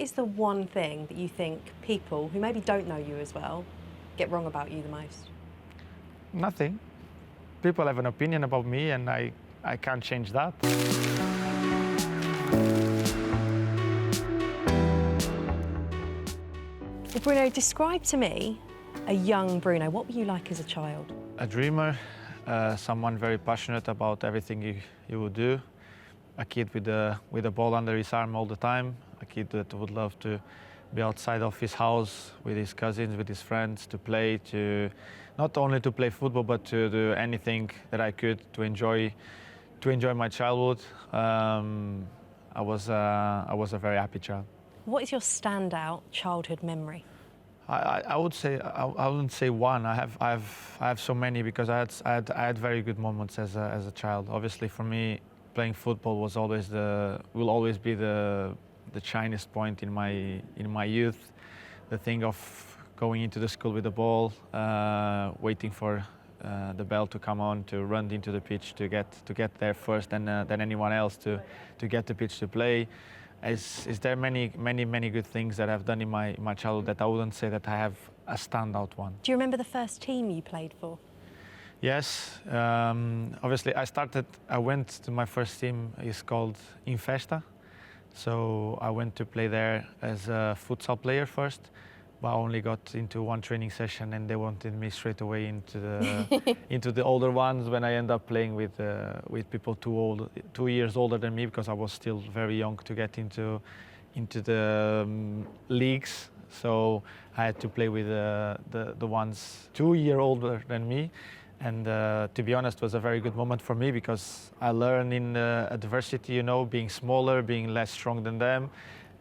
is the one thing that you think people who maybe don't know you as well get wrong about you the most? Nothing. People have an opinion about me and I can't change that. Well, Bruno, describe to me a young Bruno. What were you like as a child? A dreamer, someone very passionate about everything he would do. A kid with a ball under his arm all the time. A kid that would love to be outside of his house with his cousins, with his friends, to play, to not only to play football, but to do anything that I could to enjoy my childhood. I was a very happy child. What is your standout childhood memory? I would say I wouldn't say one. I have so many because I had very good moments as a child. Obviously, for me, playing football will always be the shiniest point in my youth. The thing of going into the school with the ball, waiting for the bell to come on, to run into the pitch, to get there first than anyone else to get the pitch to play. Is there many good things that I've done in my childhood that I wouldn't say that I have a standout one. Do you remember the first team you played for? Yes, obviously I went to my first team. It's called Infesta. So I went to play there as a futsal player first, but I only got into one training session and they wanted me straight away into the into the older ones when I end up playing with people 2 years older than me, because I was still very young to get into the leagues. So I had to play with the ones 2 years older than me. And to be honest, it was a very good moment for me because I learned in adversity, you know, being smaller, being less strong than them,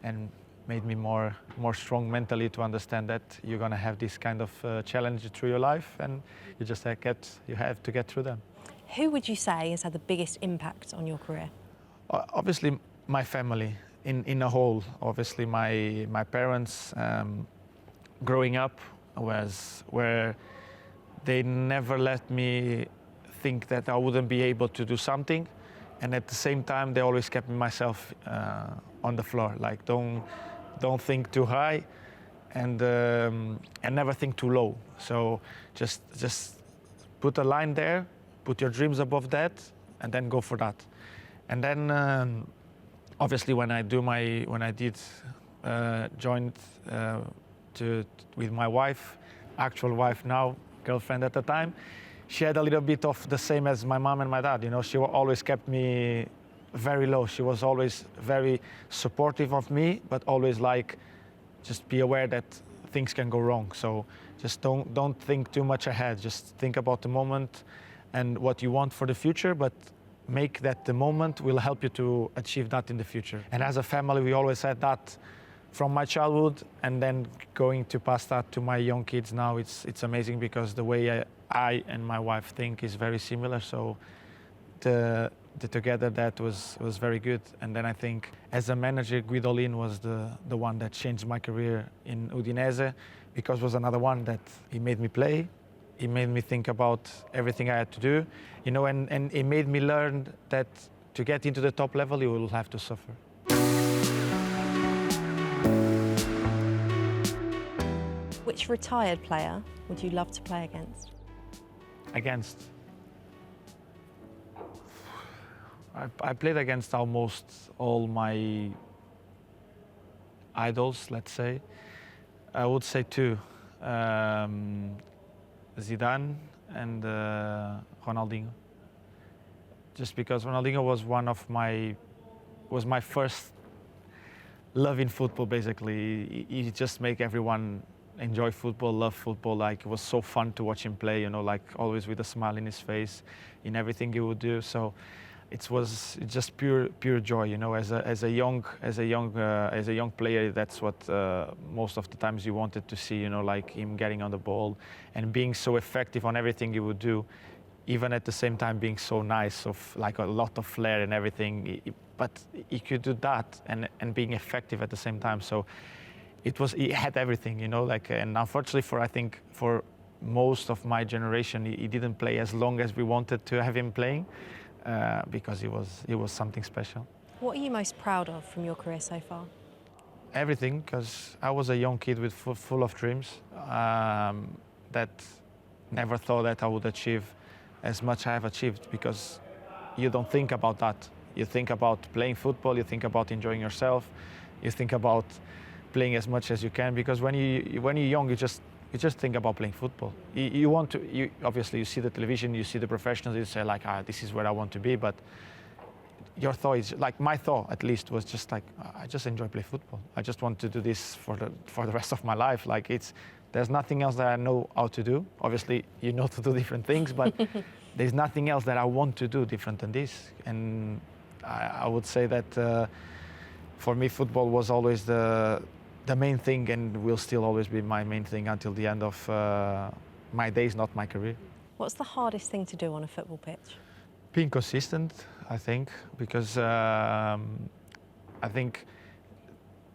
and made me more strong mentally to understand that you're going to have this kind of challenge through your life, and you just have to get through them. Who would you say has had the biggest impact on your career? Obviously, my family in a whole. Obviously, my parents growing up was where they never let me think that I wouldn't be able to do something, and at the same time they always kept myself on the floor. Like don't think too high, and never think too low. So just put a line there, put your dreams above that, and then go for that. And then obviously when I did join with my wife, actual wife now, girlfriend at the time, she had a little bit of the same as my mom and my dad. You know, she always kept me very low. She was always very supportive of me, but always like, just be aware that things can go wrong. So just don't think too much ahead. Just think about the moment and what you want for the future, but make that the moment will help you to achieve that in the future. And as a family, we always had that from my childhood, and then going to pass that to my young kids now, it's amazing because the way I and my wife think is very similar. So the together that was very good. And then I think as a manager, Guidolin was the one that changed my career in Udinese, because it was another one that he made me play. He made me think about everything I had to do, you know, and it made me learn that to get into the top level, you will have to suffer. Which retired player would you love to play against? Against? I played against almost all my idols, let's say. I would say two, Zidane and Ronaldinho. Just because Ronaldinho was my first love in football, basically. He just make everyone enjoy football, love football. Like, it was so fun to watch him play, you know, like always with a smile in his face in everything he would do. So it was just pure joy, you know. As a young player, that's what most of the times you wanted to see, you know, like him getting on the ball and being so effective on everything he would do, even at the same time being so nice, of like a lot of flair and everything. But he could do that and being effective at the same time. So he had everything, you know, like, and unfortunately for most of my generation, he didn't play as long as we wanted to have him playing, because he was something special. What are you most proud of from your career so far? everything, because I was a young kid with full of dreams that never thought that I would achieve as much I have achieved, because you don't think about that. You think about playing football, you think about enjoying yourself, you think about playing as much as you can, because when you're young, you just think about playing football. You want to, obviously you see the television, you see the professionals, you say like, this is where I want to be, but your thought is, like my thought at least, was just like, I just enjoy play football. I just want to do this for the rest of my life. Like there's nothing else that I know how to do. Obviously, you know to do different things, but there's nothing else that I want to do different than this. And I would say that for me, football was always the main thing, and will still always be my main thing until the end of my days, not my career. What's the hardest thing to do on a football pitch? Being consistent, I think, because I think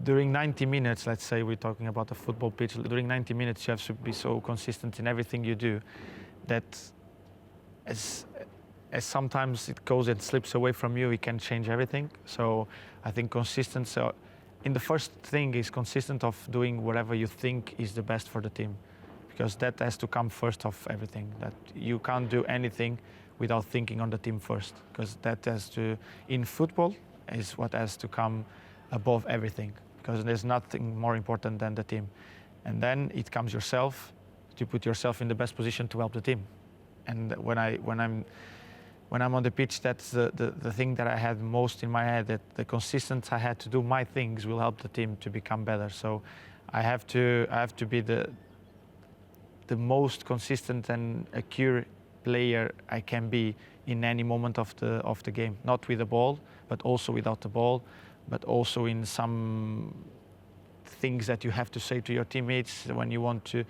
during 90 minutes, let's say we're talking about a football pitch, during 90 minutes you have to be so consistent in everything you do that as sometimes it goes and slips away from you, it can change everything. So I think consistency, in the first thing is consistent of doing whatever you think is the best for the team, because that has to come first of everything. That you can't do anything without thinking on the team first, because that has to, in football, is what has to come above everything, because there's nothing more important than the team. And then it comes yourself, to put yourself in the best position to help the team. And when I'm on the pitch, that's the thing that I had most in my head, that the consistency I had to do my things will help the team to become better. So I have to be the most consistent and accurate player I can be in any moment of the game, not with the ball, but also without the ball, but also in some things that you have to say to your teammates when you want to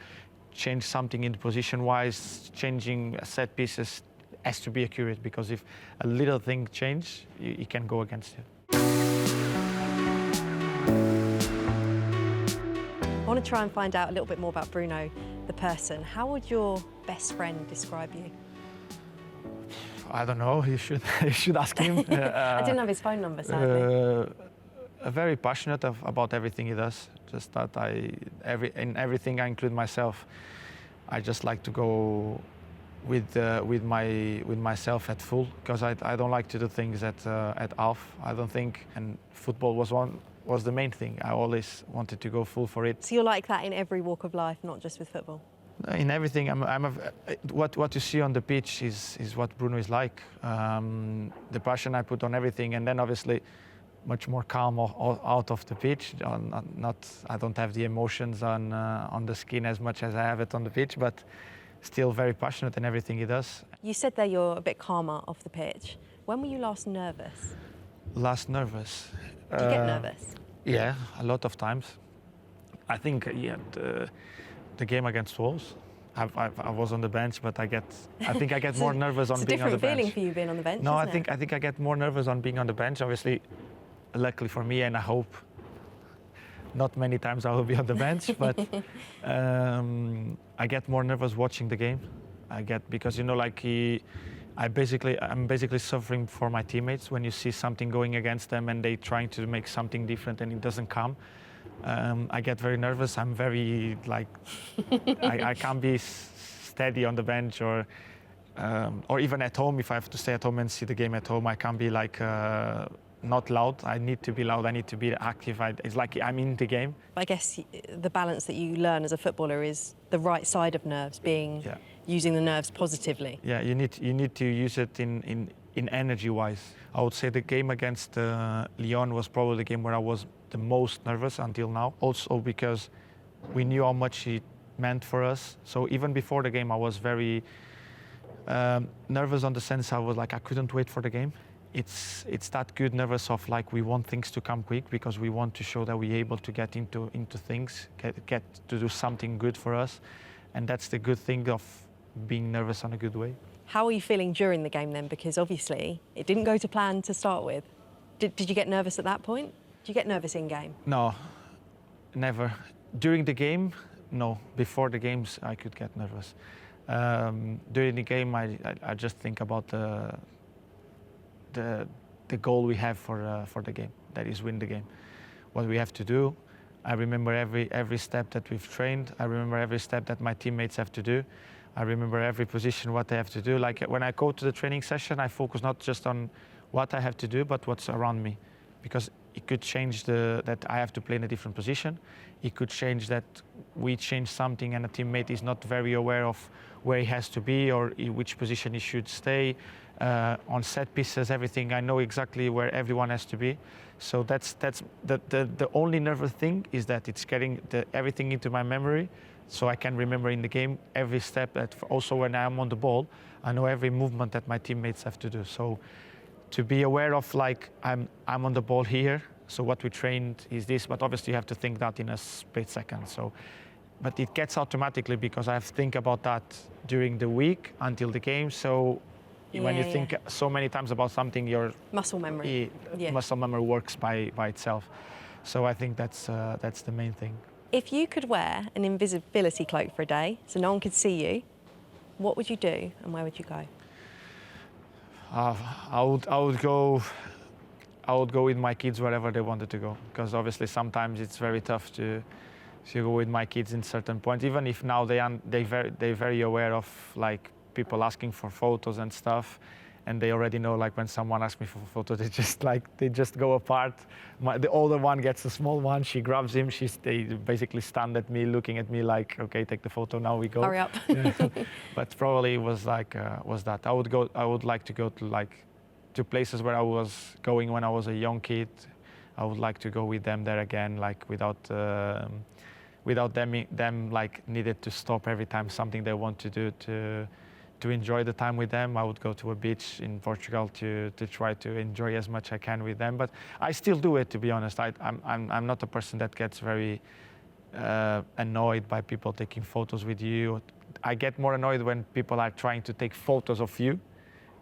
change something in position-wise. Changing set pieces has to be accurate, because if a little thing change, it can go against you. I want to try and find out a little bit more about Bruno, the person. How would your best friend describe you? I don't know. You should ask him. I didn't have his phone number, sadly. Very passionate about everything he does. Just that in everything I include myself. I just like to go with myself at full, because I don't like to do things at half. I don't think, and football was the main thing. I always wanted to go full for it. So you're like that in every walk of life, not just with football? In everything, what you see on the pitch is what Bruno is like. The passion I put on everything, and then obviously much more calm out of the pitch. I don't have the emotions on the skin as much as I have it on the pitch, but still very passionate in everything he does. You said there you're a bit calmer off the pitch. When were you last nervous? Last nervous? Do you get nervous? Yeah, a lot of times. I think the game against Wolves, I was on the bench, but I think I get more nervous on being on the bench. It's a different feeling for you being on the bench, No, isn't it? I think I get more nervous on being on the bench. Obviously, luckily for me, and I hope not many times I will be on the bench, but I get more nervous watching the game. Because I'm basically suffering for my teammates when you see something going against them and they trying to make something different and it doesn't come. I get very nervous. I'm very I can't be steady on the bench, or even at home. If I have to stay at home and see the game at home, I can't be not loud. I need to be loud. I need to be active. It's like I'm in the game. I guess the balance that you learn as a footballer is the right side of nerves, using the nerves positively. Yeah, you need to use it in energy-wise. I would say the game against Lyon was probably the game where I was the most nervous until now. Also because we knew how much it meant for us. So even before the game, I was very nervous, on the sense I was I couldn't wait for the game. It's that good nervous of we want things to come quick, because we want to show that we're able to get into things, get to do something good for us. And that's the good thing of being nervous in a good way. How are you feeling during the game then? Because obviously it didn't go to plan to start with. Did you get nervous at that point? Do you get nervous in game? No, never. During the game, no. Before the games, I could get nervous. During the game, I just think about the goal we have for the game. That is win the game. What we have to do, I remember every step that we've trained. I remember every step that my teammates have to do. I remember every position, what they have to do. Like when I go to the training session, I focus not just on what I have to do, but what's around me. Because it could change that I have to play in a different position. It could change that we change something and a teammate is not very aware of where he has to be or in which position he should stay. On set pieces, everything, I know exactly where everyone has to be. So that's the only nervous thing is that it's getting everything into my memory, so I can remember in the game every step. That also when I'm on the ball, I know every movement that my teammates have to do. So to be aware of like I'm on the ball here, so what we trained is this, but obviously you have to think that in a split second. So, but it gets automatically because I have to think about that during the week until the game. So when you think so many times about something, your muscle memory, muscle memory works by itself. So I think that's the main thing. If you could wear an invisibility cloak for a day, so no one could see you, what would you do and where would you go? I would go with my kids wherever they wanted to go, because obviously sometimes it's very tough to go with my kids in certain points. Even if now they're very aware of like people asking for photos and stuff, and they already know like when someone asks me for a photo, they just go apart. The older one gets the small one, she grabs him, they basically stand at me, looking at me like, okay, take the photo, now we go. Hurry up. Yeah. But probably it was like that. I would like to go to places where I was going when I was a young kid. I would like to go with them there again, like without them like needed to stop every time something they want to do to enjoy the time with them. I would go to a beach in Portugal to try to enjoy as much I can with them. But I still do it, to be honest. I'm not a person that gets very annoyed by people taking photos with you. I get more annoyed when people are trying to take photos of you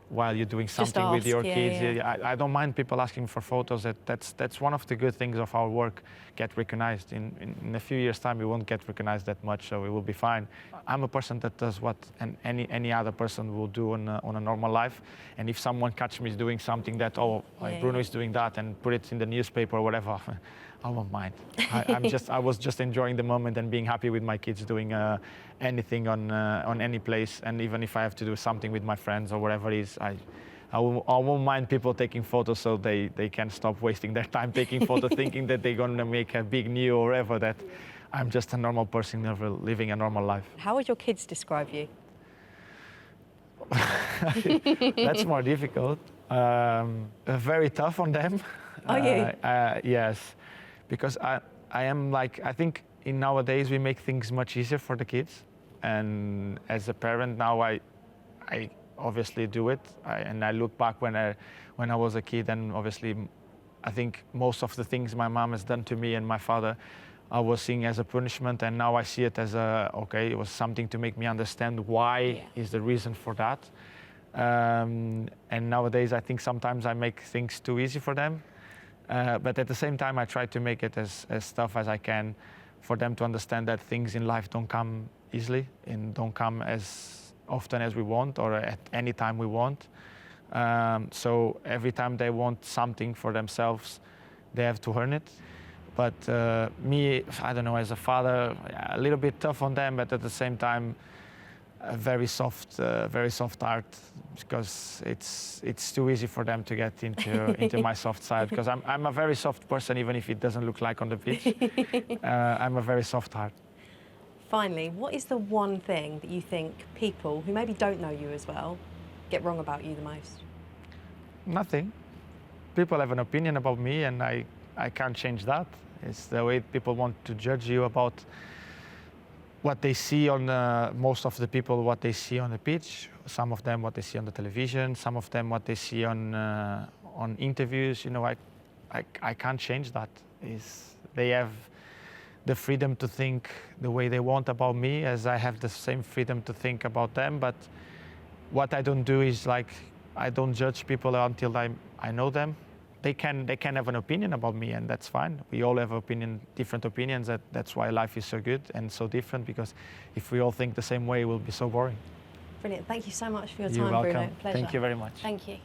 while you're doing something with your kids. Yeah. I don't mind people asking for photos. That's one of the good things of our work, get recognized. In a few years' time, we won't get recognized that much, so it will be fine. I'm a person that does what any other person will do on a normal life. And if someone catches me doing something that, Bruno is doing that, and put it in the newspaper or whatever, I won't mind. I was just enjoying the moment and being happy with my kids doing anything on any place. And even if I have to do something with my friends or whatever it is, I won't mind people taking photos, so they can stop wasting their time taking photos thinking that they're going to make a big new or whatever. That I'm just a normal person living a normal life. How would your kids describe you? That's more difficult. Very tough on them. Are you? Yes, because I am like, I think in nowadays we make things much easier for the kids, and as a parent now I obviously do it. And I look back when I was a kid, and obviously I think most of the things my mom has done to me and my father I was seeing as a punishment, and now I see it as it was something to make me understand why is the reason for that. And nowadays I think sometimes I make things too easy for them. But at the same time, I try to make it as tough as I can for them to understand that things in life don't come easily and don't come as often as we want or at any time we want. So every time they want something for themselves, they have to earn it. But me, I don't know, as a father, a little bit tough on them, but at the same time, a very soft heart, because it's too easy for them to get into my soft side, because I'm a very soft person, even if it doesn't look like on the pitch. I'm a very soft heart. Finally, what is the one thing that you think people who maybe don't know you as well get wrong about you the most? Nothing. People have an opinion about me, and I can't change that. It's the way people want to judge you about what they see on most of the people, what they see on the pitch. Some of them what they see on the television. Some of them what they see on interviews. You know, I can't change that. They have the freedom to think the way they want about me, as I have the same freedom to think about them. But what I don't do is like I don't judge people until I know them. They can have an opinion about me, and that's fine. We all have different opinions. That's why life is so good and so different, because if we all think the same way, it will be so boring. Brilliant. Thank you so much for your time, You're welcome. Bruno. Pleasure. Thank you very much. Thank you.